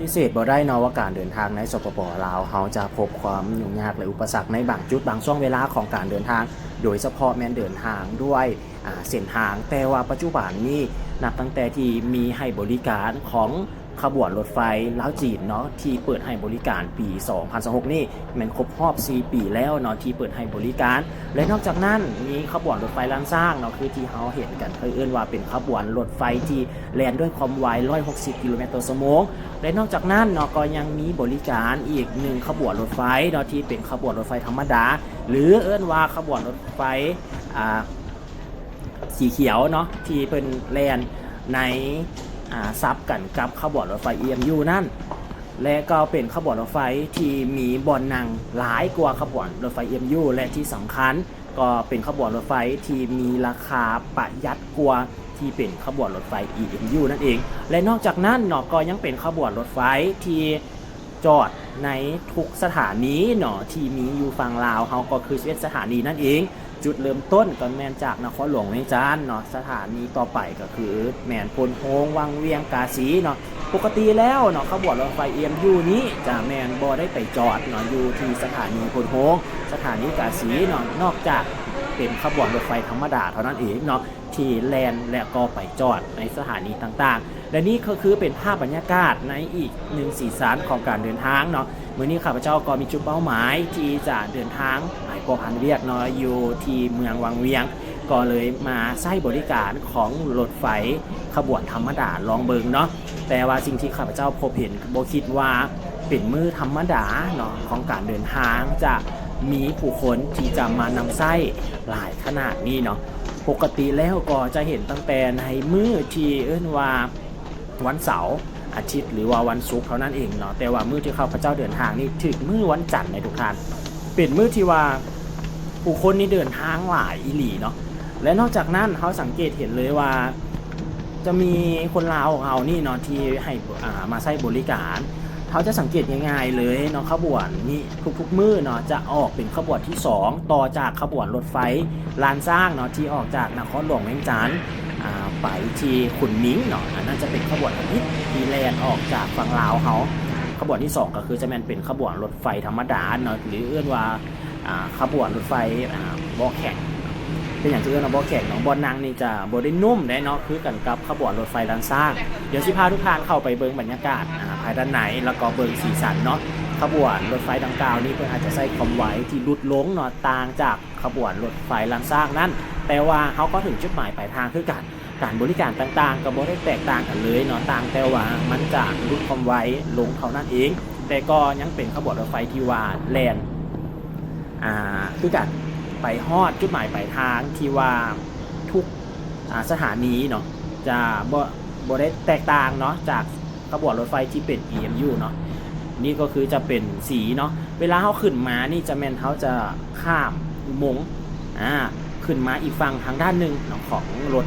ฏิเสธบ่ได้เนาะว่าการเดินทางในสปป.ลาวเฮาจะพบความยุ่งยากและอุปสรรคในบางจุดบางช่วงเวลาของการเดินทางโดยเฉพาะแม้นเดินทางด้วยเส้นทางแต่ว่าปัจจุบันนี้นับตั้งแต่ที่มีให้บริการของขบวนรถไฟลาวจีนเนาะที่เปิดให้บริการปี 2026 นี่มันครบรอบ 4 ปีแล้วเนาะที่เปิดให้บริการและนอกจากนั้นมีขบวนรถไฟล้านสร้างเนาะคือที่เฮาเห็นกันเอิ้นว่าเป็นขบวนรถไฟที่แล่นด้วยความไว160 กิโลเมตรต่อชั่วโมงและนอกจากนั้นเนาะก็ยังมีบริการอีก1ขบวนรถไฟเนาะที่เป็นขบวนรถไฟธรรมดาหรือเอิ้นว่าขบวนรถไฟสีเขียวเนาะที่เป็นแล่นในซับกันกับขบวนรถไฟ EMU นั่นและก็เป็นขบวนรถไฟที่มีบอนนั่งหลายกว่าขบวนรถไฟ EMU และที่สำคัญก็เป็นขบวนรถไฟที่มีราคาประหยัดกว่าที่เป็นขบวนรถไฟ EMU นั่นเองและนอกจากนั้นเนาะก็ยังเป็นขบวนรถไฟที่จอดในทุกสถานีเนาะที่มีอยู่ฝั่งลาวเฮาก็คือ11สถานีนั่นเองจุดเริ่มต้นก็แม่นจากนครหลวงเวียงจันทน์เนาะสถานีต่อไปก็คือแม่นพลโฮงวังเวียงกาสีเนาะปกติแล้วเนาะขบวนรถไฟ EMU นี้จะแม่นบ่ได้ไปจอดเนาะอยู่ที่สถานีพลโฮงสถานีกาสีเนาะนอกจากเป็นขบวนรถไฟธรรมดาเท่านั้นเองเนาะที่แล่นและก็ไปจอดในสถานีต่างๆและนี่ก็คือเป็นภาพบรรยากาศในอีกหนึ่งสีสันของการเดินทางเนาะมื้อนี้ข้าพเจ้าก็มีจุดเป้าหมายที่จะเดินทางไปพบพันเรียกเนาะอยู่ที่เมืองวังเวียงก็เลยมาใช้บริการของรถไฟขบวนธรรมดาลองเบิงเนาะแต่ว่าสิ่งที่ข้าพเจ้าพบเห็นบ่คิดว่าเป็นมือธรรมดาเนาะของการเดินทางจะมีผู้คนที่จะมานำไส้หลายขนาดนี้เนาะปกติแล้วก็จะเห็นตั้งแต่ในมื้อที่เอิ้นว่าวันเสาร์อาทิตย์หรือว่าวันศุกร์เท่านั้นเองเนาะแต่ว่ามื้อที่ข้าพเจ้าเดินทางนี่ถึงมื้อวันจันทร์ในทุกท่านเป็นมื้อที่ว่าผู้คนนี่เดินทางหลายอีหลีเนาะและนอกจากนั้นเขาสังเกตเห็นเลยว่าจะมีคนลาวของเรานี่เนาะที่ให้มาใช้บริการเขาจะสังเกตง่ายๆเลยเนาะขบวนนี่ทุกๆมื้อเนาะจะออกเป็นขบวนที่2ต่อจากขบวนรถไฟลานสร้างเนาะที่ออกจากนครหลวงเวียงจันทน์ไปที่ขุนมิ้งเนาะอันนั้นจะเป็นขบวนที่แล่นออกจากฝั่งลาวเขาขบวนที่2ก็คือจะเป็นขบวนรถไฟธรรมดาเนาะหรือเอื้อนว่าขบวนรถไฟบ่อแข็งเป็นอย่างที่เอื้อนว่าบ่อแข็งเนาะบ่อนั่งนี่จะบ่ได้นุ่มได้เนาะคือกันกับขบวนรถไฟลานสร้างเดี๋ยวสิพาทุกท่านเข้าไปเบิ่งบรรยากาศภายด้านในแล้วก็เบิ่งสีสันเนาะขบวนรถไฟดังกล่าวนี้เพิ่นอาจจะใช้ความไวที่ลุดลงเนาะต่างจากขบวนรถไฟลานสร้างนั้นแต่ว่าเขาก็ถึงจุดหมายปลายทางคือกันการบริการต่างๆก็บ่ได้แตกต่างกันเลยเนาะต่างแต่ว่ามันจะลดความไวลงเท่านั้นเองแต่ก็ยังเป็นขบวนรถไฟที่ว่าแล่นคือกันไปฮอดจุดหมายปลายทางที่ว่าทุกสถานีเนาะจะบ่ได้แตกต่างเนาะจากขบวนรถไฟที่เป็น EMU เนาะนี่ก็คือจะเป็นสีเนาะเวลาเขาขึ้นมานี่จะแม่นเขาจะข้ามอุโมงค์ขึ้นมาอีกฝั่งทางด้านหนึ่งของรถ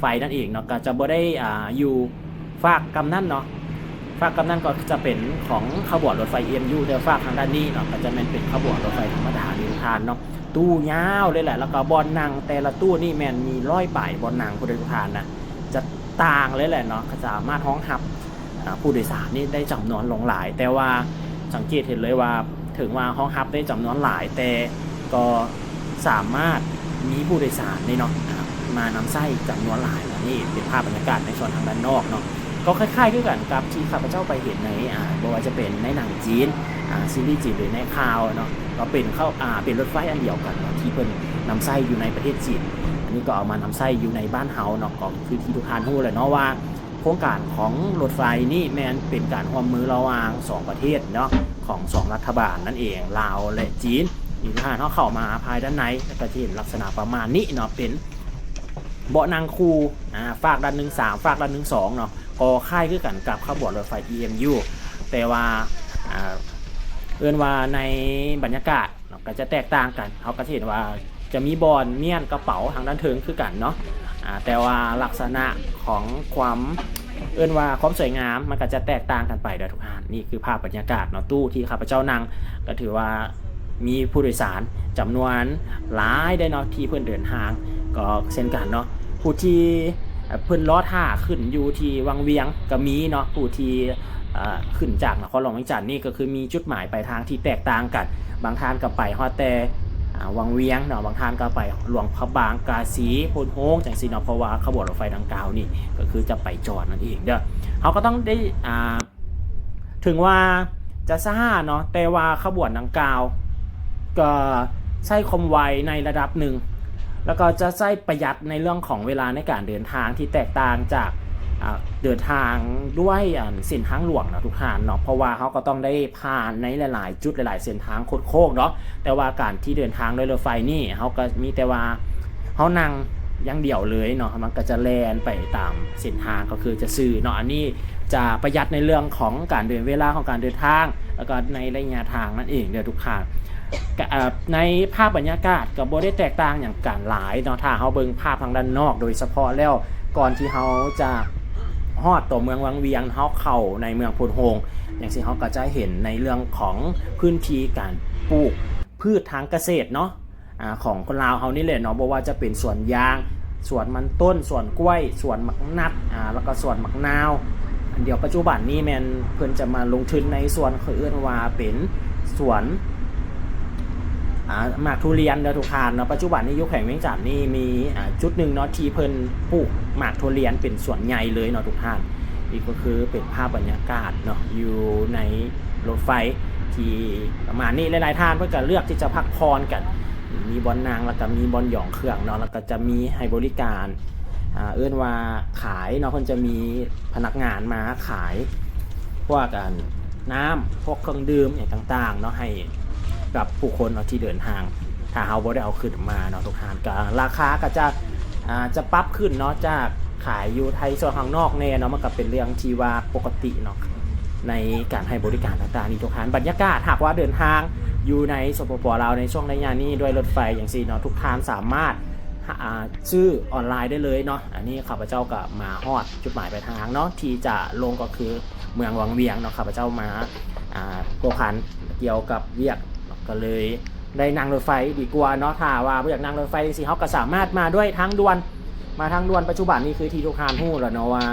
ไฟนั่นเองเนาะก็จะบ่ได้อยู่ฝากกำนั่นเนาะฝากกำนั่นก็จะเป็นของขบวนรถไฟ EMU แต่ฝากทางด้านนี้เนาะก็จะเป็นขบวนรถไฟธรรมดานิทานเนาะตู้ยาวเลยแหละแล้วก็บอนนั่งแต่ละตู้นี่แม่นมี100 ป่ายบอนนั่งผู้โดยสารนะจะต่างเลยแหละเนาะสามารถห้องรับผู้โดยสารนี่ได้จำนวนหลายแต่ว่าสังเกตเห็นเลยว่าถึงว่าห้องรับได้จำนวนหลายแต่ก็สามารถมีผู้โดยสารนี่เนาะมานำไส้จำนวนหลายแล้วนี่เป็นภาพบรรยากาศในส่วนทางด้านนอกเนาะก็คล้ายๆกันกับที่ข้าพเจ้าไปเห็นในบ่ว่าจะเป็นในหนังจีนซีรีส์จีนหรือในข่าวเนาะก็เป็นเป็นรถไฟอันเดียวกันเนาะที่เป็นนำไส้อยู่ในประเทศจีนอันนี้ก็เอามานำไส้อยู่ในบ้านเฮาเนาะก็คือที่ทุกท่านรู้เลยเนาะว่าโครงการของรถไฟนี่แม้นเป็นการร่วมมือระหว่าง2ประเทศเนาะของ2รัฐบาลนั่นเองลาวและจีนนี่ทุกท่านเข้ามาภายด้านในก็จะเห็นลักษณะประมาณนี้เนาะเป็นเบาะนั่งคู่ฝากด้านหนึ่ง3ฝากด้านหนึ่ง2เนาะก็ค่ายคือกันกับขบวนรถไฟ EMU แต่ว่าเอิ้นว่าในบรรยากาศก็จะแตกต่างกันเขาก็เห็นว่าจะมีบอนเมียนกระเป๋าทางด้านเทิงคือกันเนาะแต่ว่าลักษณะของความเอิ้นว่าความสวยงามมันก็จะแตกต่างกันไปโดยทุกท่านนี่คือภาพบรรยากาศเนาะตู้ที่ข้าพเจ้านั่งก็ถือว่ามีผู้โดยสารจำนวนหลายได้เนาะที่เพิ่นเดินทางก็เช่นกันเนาะผู้ที่ เพิ่นล้อท่าขึ้นอยู่ที่วังเวียงก็มีเนาะผู้ที่ขึ้นจากนครหลวงเวียงจันทน์นี่ก็คือมีจุดหมายปลายทางที่แตกต่างกันบางท่านก็ไปฮอดแต่วังเวียงเนาะบางท่านก็ไปหลวงพระบางกาสีพนโฮงจังซี่เนาะเพราะว่าขบวนรถไฟดังกล่าวนี่ก็คือจะไปจอดนั่นเองเด้อเขาก็ต้องได้ถึงว่าจะซ่าเนาะแต่ว่าขบวนดังกล่าวก็ใช้ความไวในระดับหนึ่งแล้วก็จะใช้ประหยัดในเรื่องของเวลาในการเดินทางที่แตกต่างจากเดินทางด้วยเส้นทางหลวงนะทุกท่านเนาะเพราะว่าเขาก็ต้องได้ผ่านในหลายๆจุดหลายๆเส้นทางโค้งเนาะแต่ว่าการที่เดินทางด้วยรถไฟนี่เขาก็มีแต่ว่าเขานั่งอย่างเดียวเลยเนาะมันก็จะแล่นไปตามเส้นทางก็คือจะซื้อเนาะอันนี้จะประหยัดในเรื่องของการเดินเวลาของการเดินทางแล้วก็ในระยะทางนั่นเองเด้อทุกท่านในภาพบรรยากาศกับโบได้แตกต่างอย่างการหลายเนาะถ้าเขาเบิ่งภาพทางด้านนอกโดยเฉพาะแล้วก่อนที่เขาจะฮอดตัวเมืองวังเวียงเขาเข้าในเมืองพนโฮงอย่างที่เขาก็จะเห็นในเรื่องของพื้นที่การปลูกพืชทางเกษตรเนาะของคนลาวเขานี่แหละเนาะบอกว่าจะเป็นสวนยางสวนมันต้นสวนกล้วยสวนมักนัดแล้วก็สวนมักนาวเดี๋ยวปัจจุบันนี้แมนเพิ่นจะมาลงทุนในสวนเขาเอื้อนว่าเป็นสวนหมากทุเรียนเด้อทุกท่านเนาะปัจจุบันนี้ยุคแข่งเวียงจันทน์นี่มีจุดหนึ่งเนาะที่เพิ่นปลูกหมากทุเรียนเป็นสวนใหญ่เลยเนาะทุกท่านนี่ก็คือเป็นภาพบรรยากาศเนาะอยู่ในรถไฟที่ประมาณนี้หลายๆท่านเพิ่นก็เลือกที่จะพักผ่อนกันมีบอลนางแล้วก็มีบอลหยองเครื่องเนาะแล้วก็จะมีให้บริการเอื้อนว่าขายเนาะเพิ่นจะมีพนักงานมาขายพวกน้ำพวกเครื่องดื่มอย่างต่างๆเนาะให้กับผู้คนเนาะที่เดินทางถ้าเฮาบ่ได้เอาขึ้นมาเนาะทุกท่านก็ราคาก็จะปรับขึ้นเนาะจากขายอยู่ไทยส่วนข้างนอกแน่เนาะมันก็เป็นเรื่องที่ว่าปกติเนาะในการให้บริการต่างๆนี่ทุกท่านบรรยากาศหากว่าเดินทางอยู่ในสปป.ลาวในช่วงระยะนี้ด้วยรถไฟอย่างซี่เนาะทุกท่านสามารถซื้อออนไลน์ได้เลยเนาะอันนี้ข้าพเจ้าก็มาฮอดจุดหมายปลายทางเนาะที่จะลงก็คือเมืองวังเวียงเนาะข้าพเจ้ามาโกคันเกี่ยวกับเวียกก็เลยได้นั่งรถไฟดีกว่าเนาะถ้าว่าอยากนั่งรถไฟสิเขาก็สามารถมาด้วยทางด่วนปัจจุบันนี้คือที่ทุกท่านฮู้แล้วเนาะว่า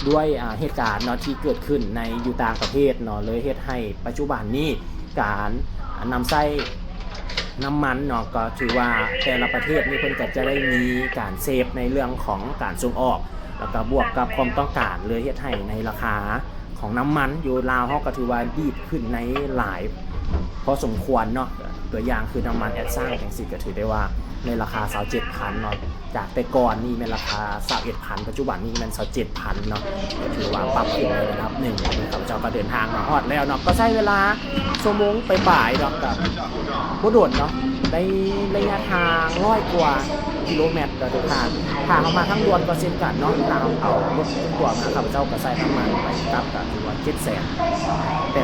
ด้วยเหตุการณ์เนาะที่เกิดขึ้นในอยู่ต่างประเทศเนาะเลยเฮ็ดให้ปัจจุบันนี้การนำไส้น้ำมันเนาะก็ถือว่าแต่ละประเทศนี่เพิ่นก็จะได้มีการเซฟในเรื่องของการส่งออกแล้วก็บวกกับความต้องการเลยเฮ็ดให้ในราคาของน้ำมันอยู่ลาวเฮาก็ถือว่าดีดขึ้นในหลายพอสมควรเนาะตัวอย่างคือน้ำมันแอดซ่าจังซี่ก็ถือได้ว่าในราคา 27,000 เนาะจากแต่ก่อนนี่เป็นราคา 21,000 ปัจจุบันนี้มัน 27,000 เนาะถือว่าปรับขึ้นในระดับหนึ่งข้าพเจ้าก็เดินทางมาฮอดแล้วเนาะก็ใช้เวลาชั่วโมงไปบ่ายเนาะกับผู้ด่วนเนาะในระยะทาง100 กว่ากิโลเมตรต่อทุกทางถ้าเข้ามาทั้งด่วนก็เช่นกันเนาะถ้าเอารถตัวมาข้าพเจ้าก็ใช้น้ำมันไปกลับก็ถือว่า700,000แต่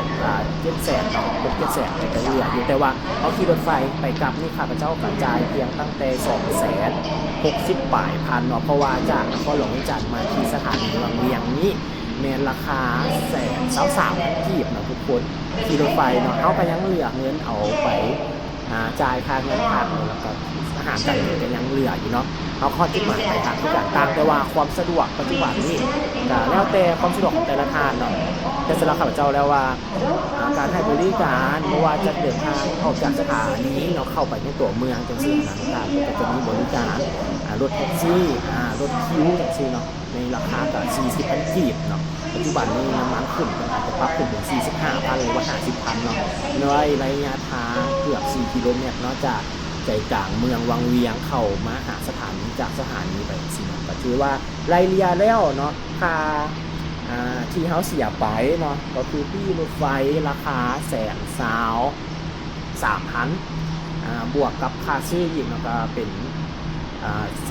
700,000เนาะ700,000แต่ก็เหลืออยู่แต่ว่าเอาขี่รถไฟไปกลับนี่ข้าพเจ้ากระจายเพียงตั้งแต่260,000 พันเนาะเพราะว่าจากนครหลวงเวียงจันทน์มาที่สถานีวังเวียงนี้แมนราคา123,000 กีบเนาะทุกคนขี่รถไฟเนาะเอาไปยังเหลือเงินเอาไปจ่ายค่าเงินพักแล้วก็อาหารการกินก็ยังเหลืออยู่เนาะเอาข้อจุดหมายไปทางทุกอย่างต่างแต่ว่าความสะดวกปัจจุบันนี้ก็แล้วแต่ความสะดวกของแต่ละท่านเนาะแต่สำหรับข้าพเจ้าแล้วว่าการให้บริการไม่ว่าจะเดินทางออกจากสถานีเนาะเข้าไปในตัวเมืองจังซี่นะครับก็จะมีบริการรถแท็กซี่รถคิวจังซี่เนาะในราคาก็40,000 กีบเนาะปัจจุบันนี้น้ำมันขึ้นอาจจะปรับขึ้นถึง45,000 หรือว่า50,000 เนาะในระยะทางเกือบ4 กิโลเมตรเนาะจากใจกลางเมืองวังเวียงเข้ามาหาสถานีจากสถานีไปสิเนาะก็ถือว่าไรเลียแล้วเนาะค่าที่เขาเสียไปเนาะก็คือที่รถไฟราคา130,000บวกกับค่าซื้ออีกเนาะก็เป็น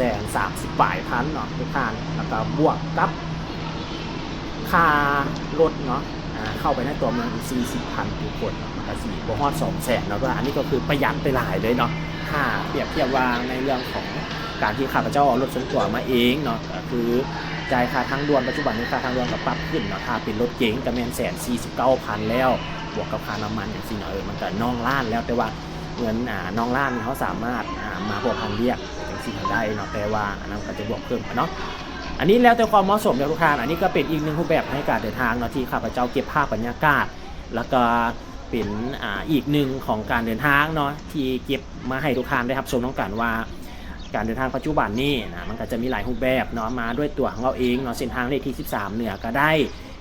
130,000 เนาะทุกท่านแล้วก็บวกกับค่ารถเนาะเข้าไปในตัวเมืองอีก40,000 ทุกคนมันก็4บ่ฮอด200,000เนาะก็อันนี้ก็คือประหยัดไปหลายเลยเนาะถ้าเปรียบเทียบว่าในเรื่องของการที่ข้าพเจ้าเอารถส่วนตัวมาเองเนาะก็คือจ่ายค่าทางด่วนปัจจุบันนี้ค่าทางด่วนก็ปรับขึ้นเนาะถ้าเป็นรถเก๋งก็แม่น149,000แล้วบวกกับค่าน้ำมันอย่างซี่เนาะมันก็น้องล้านแล้วแต่ว่าเงินน้องล้านเขาสามารถมาบวกพันเรียกจังซี่ได้เนาะแต่ว่าอันนั้นก็จะบวกเพิ่มเนาะ อันนี้แล้วแต่ความเหมาะสมทุกท่านอันนี้ก็เป็นอีกหนึ่งรูปแบบในการเดินทางเนาะที่ข้าพเจ้าเก็บภาพบรรยากาศแล้วก็เป็นอีกหนึ่งของการเดินทางเนาะที่เก็บมาให้ทุกท่านได้รับชมน้องกันว่าการเดินทางปัจจุบันนี่นะมันก็จะมีหลายรูปแบบเนาะมาด้วยตัวของเราเองเนาะเส้นทางเลขที่13เหนือก็ได้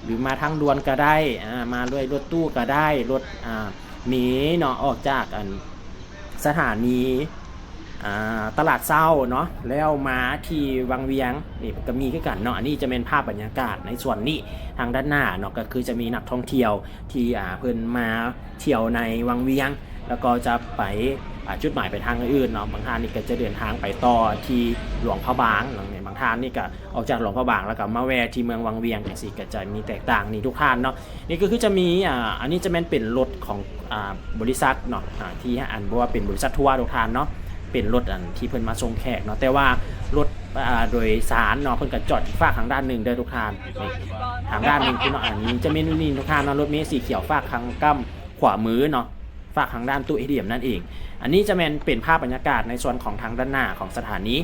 หรือมาทางด่วนก็ได้มาด้วยรถตู้ก็ได้รถหนีเนาะออกจากสถานีตลาดเศร้าเนาะแล้วมาที่วังเวียงนี่ก็มีขึ้นกันเนาะอันนี้จะเป็นภาพบรรยากาศในส่วนนี้ทางด้านหน้าเนาะก็คือจะมีนักท่องเที่ยวที่เพิ่นมาเที่ยวในวังเวียงแล้วก็จะไปจุดหมายไปทางอื่นเนาะบางท่านนี่ก็จะเดินทางไปต่อที่หลวงพระบางบางท่านนี่ก็ออกจากหลวงพระบางแล้วก็มาแวะที่เมืองวังเวียงอย่างสิก็จะมีแตกต่างนี่ทุกท่านเนาะนี่ก็คือจะมีอันนี้จะเป็นรถของบริษัทเนาะที่บอกว่าเป็นบริษัททัวร์ทุกท่านเนาะเป็นรถที่เพิ่นมาส่งแขกเนาะแต่ว่ารถโดยสารเนาะเพิ่นก็จอดที่ฝากทางด้านหนึ่งเด้อทุกท่านทางด้านหนึ่งคือเนาะอันนี้จะมีนี่ทุกท่านเนาะรถเมล์สีเขียวฝากทางกั้มขวามือเนาะฝากทางด้านตู้ ATM นั่นเองอันนี้จะเป็นภาพบรรยากาศในส่วนของทางด้านหน้าของสถานี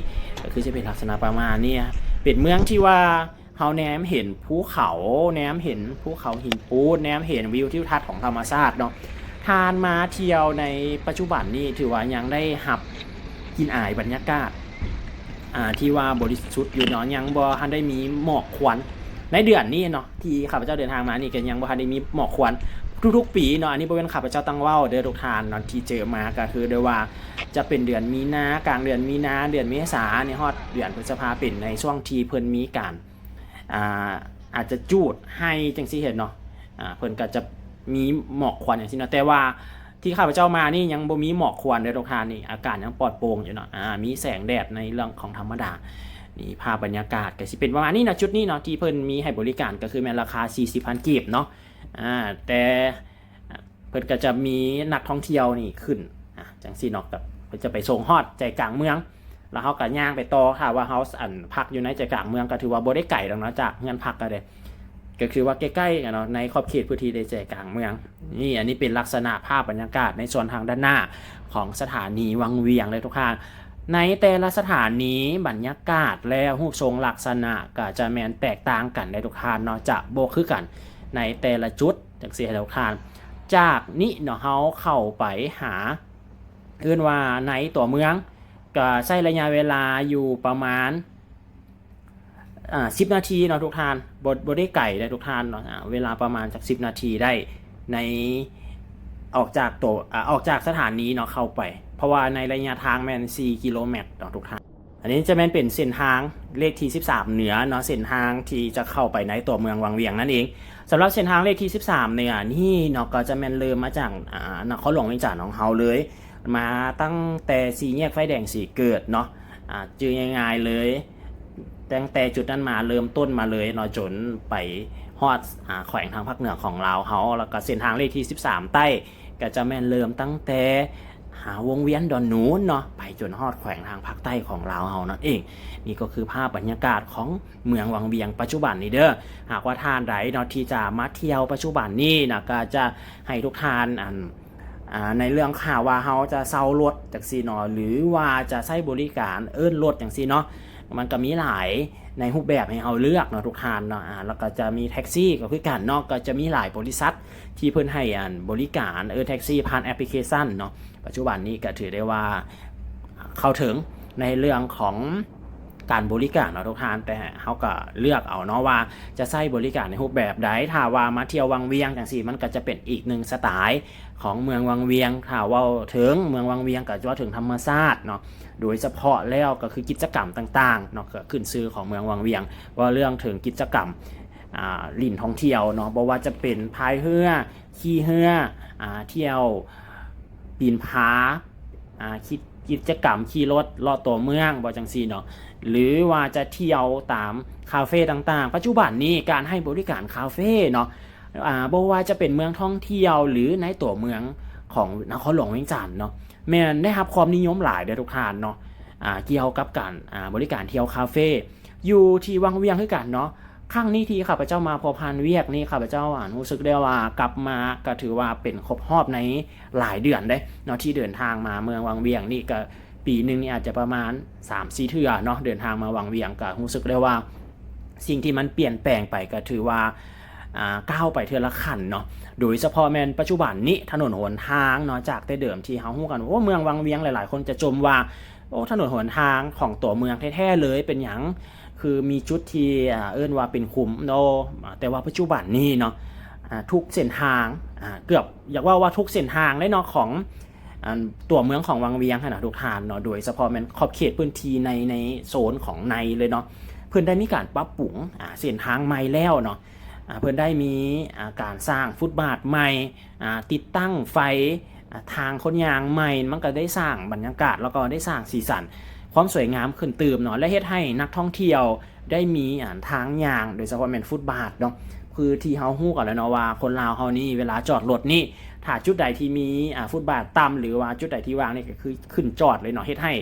ก็คือจะเป็นลักษณะประมาณนี้เป็นเมืองที่ว่าเฮาแนมเห็นภูเขาแนมเห็นภูเขาหินปูนแนมเห็นวิวทิวทัศน์ของธรรมชาติเนาะทานมาเที่ยวในปัจจุบันนี้ถือว่ายังได้หับกินอายบรรยากาศที่ว่าบริสุทธิ์อยู่เนาะยังบ่ทันได้มีหมอกควันในเดือนนี้เนาะที่ข้าพเจ้าเดินทางมานี่ก็ยังบ่ทันได้มีหมอกควันทุกๆปีเนาะอันนี้บ่เป็นข้าพเจ้าตั้งเว้าเด้อทุกท่านเนาะที่เจอมาก็คือได้ว่าจะเป็นเดือนมีนากลางเดือนมีนาเดือนเมษาในฮอดเดือนพฤษภาเป็นในช่วงที่เพิ่นมีการอาจจะจูดให้จังซี่เห็นเนาะเพิ่นก็จะมีหมอกควันอย่างซี่เนาะแต่ว่าที่ข้าพเจ้ามานี่ยังบ่มีหมอกควันเด้อทุกท่านนี่อากาศยังปลอดโปร่งอยู่เนาะมีแสงแดดในเรื่องของธรรมดานี่ภาพบรรยากาศก็สิเป็นประมาณนี้นะจุดนี้เนาะที่เพิ่นมีให้บริการก็คือแม่นราคา 40,000 กีบเนาะแต่เพิ่นก็จะมีนักท่องเที่ยวนี่ขึ้นจังซี่เนาะกับเพิ่นจะไปส่งฮอดใจกลางเมืองแล้วเฮาก็ย่างไปต่อค่ะว่าเฮาพักอยู่ในใจกลางเมืองก็ถือว่าบ่ได้ไกลดอกเนาะจากเงินพักก็ได้ก็คือว่าใกล้ๆเนาะในขอบเขตพื้นที่ในใจกลางเมืองนี่อันนี้เป็นลักษณะภาพบรรยากาศในส่วนทางด้านหน้าของสถานีวังเวียงเลยทุกท่านในแต่ละสถานีบรรยากาศและรูปทรงลักษณะก็จะแม่นแตกต่างกันได้ทุกท่านเนาะจะบ่คือกันในแต่ละจุดจังซี่ทุกท่านจากนี้เนาะเฮาเข้าไปหาว่าในตัวเมืองก็ใช้ระยะเวลาอยู่ประมาณ10 นาทีเนาะทุกท่านบ่ได้ไกลได้ทุกท่านเนาะเวลาประมาณจาก10 นาทีได้ในออกจากสถานีเนาะเข้าไปเพราะว่าในระยะทางแม่น4 กิโลเมตรเนาะทุกท่านอันนี้จะเป็นเส้นทางเลขที่13เหนือเนาะเส้นทางที่จะเข้าไปในตัวเมืองวังเวียงนั่นเองสำหรับเส้นทางเลขที่13เนี่ยนี่เนาะก็จะแม่นเริ่มมาจากนครหลวงเวียงจันทน์ของเฮาเลยมาตั้งแต่4 แยกไฟแดงสีเกิดเนาะจื่อง่ายๆเลยตั้งแต่จุดนั้นมาเริ่มต้นมาเลยเนาะจนไปฮอดแขวงทางภาคเหนือของลาวเฮาแล้วก็เส้นทางเลขที่13ใต้ก็จะแม่นเริ่มตั้งแต่หาวงเวียนดอนนูนเนาะไปจนฮอดแขวงทางภาคใต้ของลาวเฮานั่นเองนี่ก็คือภาพบรรยากาศของเมืองวังเวียงปัจจุบันนี้เด้อหากว่าท่านใดเนาะที่จะมาเที่ยวปัจจุบันนี้นะก็จะให้ทุกท่านในเรื่องข่าวว่าเฮาจะเซารถจังซี่เนาะหรือว่าจะใช้บริการรถจังซี่เนาะมันก็มีหลายในรูปแบบให้เอาเลือกเนาะทุกท่านเนาะแล้วก็จะมีแท็กซี่ก็คือกันเนาะก็จะมีหลายบริษัทที่เพิ่นให้บริการแท็กซี่ผ่านแอปพลิเคชันเนาะปัจจุบันนี้ก็ถือได้ว่าเข้าถึงในเรื่องของการบริการเนาะทุกท่านแต่เฮาก็เลือกเอาเนาะว่าจะใช้บริการในรูปแบบใดถ้าว่ามาเที่ยววังเวียงจังซี่มันก็จะเป็นอีกหนึ่งสไตล์ของเมืองวังเวียงถ้าว่าถึงเมืองวังเวียงก็จะว่าถึงธรรมชาติเนาะโดยเฉพาะแล้วก็คือกิจกรรมต่างๆเนาะก็ขึ้นชื่อของเมืองวังเวียงว่าเรื่องถึงกิจกรรมลิ่นท่องเที่ยวเนาะบ่ว่าจะเป็นพายเรือขี่เรือเที่ยวปีนผากิจกรรมขี่รถลอดตัวเมืองบ่จังซี่เนาะหรือว่าจะเที่ยวตามคาเฟ่ต่างๆปัจจุบันนี้การให้บริการคาเฟ่เนาะบ่ว่าจะเป็นเมืองท่องเที่ยวหรือในตัวเมืองของนครหลวงเวียงจันทน์เนาะแม่นได้รับความนิยมหลายเด้อทุกท่านเนาะเกี่ยวกับการบริการเที่ยวคาเฟ่อยู่ที่วังเวียงคือกันเนาะครั้งนี้ที่ข้าพเจ้ามาพอพานเวียกนี่ข้าพเจ้ารู้สึกได้ว่ากลับมาก็ถือว่าเป็นครบรอบในหลายเดือนเด้เนาะที่เดินทางมาเมืองวังเวียงนี่ก็ปีนึงนี่อาจจะประมาณ 3-4 เทื่อเนาะเดินทางมาวังเวียงก็รู้สึกได้ว่า สิ่งที่มันเปลี่ยนแปลงไปก็ถือว่าก้าวไปเทื่อละขั้นเนาะโดยเฉพาะแมนปัจจุบันนี้ถนนหนทางเนาะจากแต่เดิมที่เฮาฮู้กันว่าเมืองวังเวียงหลายๆคนจะจมว่าโอ้ถนนหนทางของตัวเมืองแท้ๆเลยเป็นหยังคือมีจุดที่เอิ้นว่าเป็นขุมเนาะแต่ว่าปัจจุบันนี้เนาะทุกเส้นทางเกือบอยากว่าทุกเส้นทางเลยเนาะของตัวเมืองของวังเวียงนะทุกท่านเนาะโดยเฉพาะแมนขอบเขตพื้นที่ในโซนของในเลยเนาะเพิ่นได้มีการปรับปรุงเส้นทางใหม่แล้วเนาะเพิ่นได้มีการสร้างฟุตบาทใหม่ติดตั้งไฟทางคนยางใหม่มันก็ได้สร้างบรรยากาศแล้วก็ได้สร้างสีสันความสวยงามขึ้นเติมเนาะและเฮ็ดให้นักท่องเที่ยวได้มีทางยางโดยเฉพาะแม่นฟุตบาทเนาะคือที่เฮาฮู้กันแล้วเนาะว่าคนลาวเฮานี่เวลาจอดรถนี่ถ้าจุดใดที่มีฟุตบาทต่ำหรือว่าจุดใดที่วางนี่ก็คือขึ้นจอดเลยเนาะเฮ็ดให้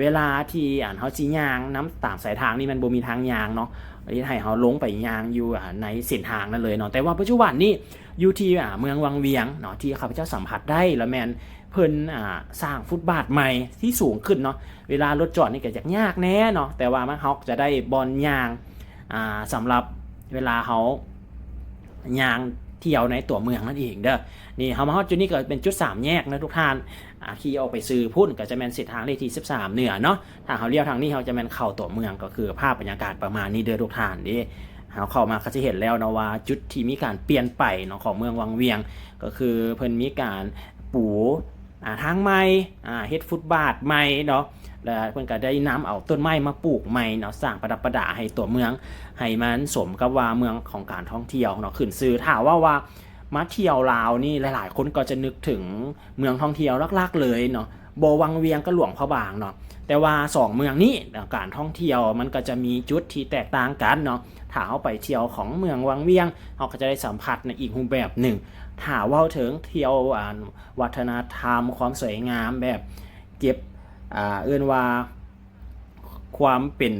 เวลาที่เฮาสิย่างน้ำตามสายทางนี่มันบ่มีทางยางเนาะให้เฮาลงไปย่างอยู่ในเส้นทางนั่นเลยเนาะแต่ว่าปัจจุบันนี้อยู่ที่เมืองวังเวียงเนาะที่ข้าพเจ้าสัมผัสได้แล้วแม่นเพิ่นสร้างฟุตบาทใหม่ที่สูงขึ้นเนาะเวลารถจอดนี่ก็ยากแน่เนาะแต่ว่ามันเฮาจะได้บอลย่างสำหรับเวลาเฮาย่างเที่ยวในตัวเมืองนั่นเองเด้อนี่เฮามาฮอดจุดนี้ก็เป็นจุด3แยกนะทุกท่านขี่ออกไปซื้อพุ่นก็จะแม่นเส้นทางเลขที่13เหนือเนาะถ้าเฮาเลี้ยวทางนี้เฮาจะแม่นเข้าตัวเมืองก็คือภาพบรรยากาศประมาณนี้เด้อทุกท่านเด้เฮาเข้ามาก็จะเห็นแล้วเนาะว่าจุดที่มีการเปลี่ยนไปเนาะของเมืองวังเวียงก็คือเพิ่นมีการปูทางใหม่เฮ็ดฟุตบาทใหม่เนาะแล้วเพิ่นก็ได้นำเอาต้นไม้มาปลูกใหม่เนาะสร้างประดับประดาให้ตัวเมืองให้มันสมกับว่าเมืองของการท่องเที่ยวเนาะขึ้นชื่อถ้าว่ามาเที่ยวลาวนี่หลายๆคนก็จะนึกถึงเมืองท่องเที่ยวลักๆเลยเนาะบ่วังเวียงก็หลวงพระบางเนาะแต่ว่า2เมืองนี้การท่องเที่ยวมันก็จะมีจุดที่แตกต่างกันเนาะถ้าเฮาไปเที่ยวของเมืองวังเวียงเฮาก็จะได้สัมผัสในอีกรูปแบบหนึ่งถ้าว่าถึงเที่ยววัฒนธรรมความสวยงามแบบเก็บเอิ้นว่าความเป็น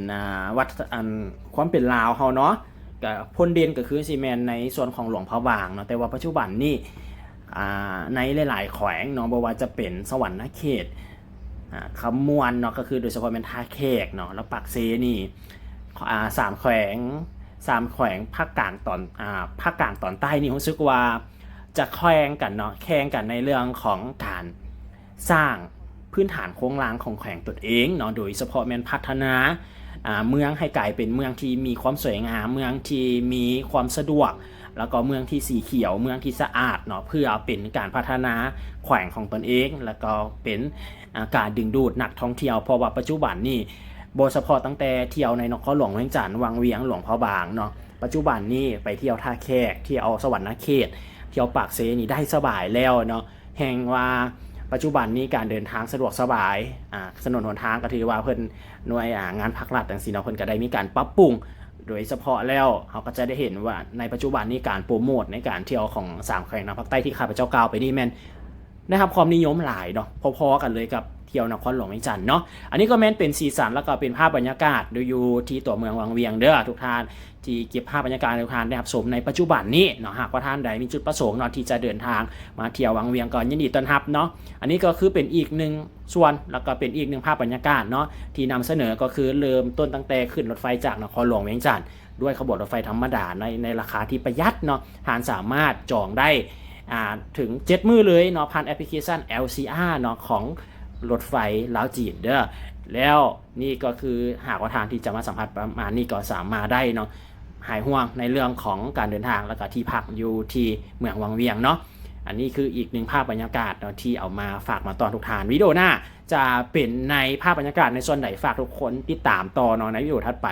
ความเป็นลาวเฮาเนาะก็พ้นเด่นก็คือซีเมนในส่วนของหลวงพระบางเนาะแต่ว่าปัจจุบันนี่ในหลายๆแขวงเนาะบ่ว่าจะเป็นสวรรณเขตคำมวนเนาะก็คือโดยเฉพาะเป็นท่าแขกเนาะแล้วปากเซนี่3แขวงภาคกลางตอนใต้นี่รู้สึกว่าจะแข่งกันเนาะแข่งกันในเรื่องของการสร้างพื้นฐานโครงสร้างของแขวงตนเองเนาะโดยเฉพาะแม่นพัฒนาเมืองให้กลายเป็นเมืองที่มีความสวยงามเมืองที่มีความสะดวกแล้วก็เมืองที่สีเขียวเมืองที่สะอาดเนาะเพื่อเป็นการพัฒนาแขวงของตนเองแล้วก็เป็นการดึงดูดนักท่องเที่ยวเพราะว่าปัจจุบันนี่โดยเฉพาะตั้งแต่เที่ยวในนครหลวงเวียงจันทร์วังเวียงหลวงพระบางเนาะปัจจุบันนี่ไปเที่ยวท่าแขกเที่ยวสวรรณเขตเที่ยวปากเซนี่ได้สบายแล้วเนาะแห่งว่าปัจจุบันนี้การเดินทางสะดวกสบายถนนหนทางก็ถือว่าเพิ่นหน่วยงานภาครัฐจังซี่เนาะเพิ่นก็ได้มีการปรับปรุงโดยเฉพาะแล้วเขาก็จะได้เห็นว่าในปัจจุบันนี้การโปรโมทในการเที่ยวของ3แขวงทางภาคใต้ที่ข้าพเจ้ากล่าวไปนี่แม่นได้รับความนิยมหลายเนาะพอๆกันเลยกับเที่ยวนครหลวงเวียงจันทร์เนาะอันนี้ก็แม่นเป็นสีสันแล้วก็เป็นภาพบรรยากาศอยู่ที่ตัวเมืองวังเวียงเด้อทุกท่านที่เก็บภาพบรรยากาศทุกท่านได้รับชมในปัจจุบันนี้เนาะหากว่าท่านใดมีจุดประสงค์เนาะที่จะเดินทางมาเที่ยววังเวียงก็ยินดีต้อนรับเนาะอันนี้ก็คือเป็นอีกหนึ่งส่วนแล้วก็เป็นอีกหนึ่งภาพบรรยากาศเนาะที่นำเสนอก็คือเริ่มต้นตั้งแต่ขึ้นรถไฟจากนครหลวงเวียงจันทร์ด้วยขบวนรถไฟธรรมดาในราคาที่ประหยัดเนาะท่านสามารถจองได้ถึง7มื้อเลยเนาะผ่านแอปพลิเคชัน LCR เนาะของรถไฟลาวจีนเด้อแล้วนี่ก็คือหากว่าทางที่จะมาสัมผัสประมาณนี้ก็สามารถได้เนาะหายห่วงในเรื่องของการเดินทางแล้วก็ที่พักอยู่ที่เมืองวังเวียงเนาะอันนี้คืออีกหนึ่งภาพบรรยากาศเนาะที่เอามาฝากมาตอนทุกท่านวิดีโอหน้าจะเป็นในภาพบรรยากาศในส่วนไหนฝากทุกคนติดตามต่อเนาะในวิดีโอถัดไป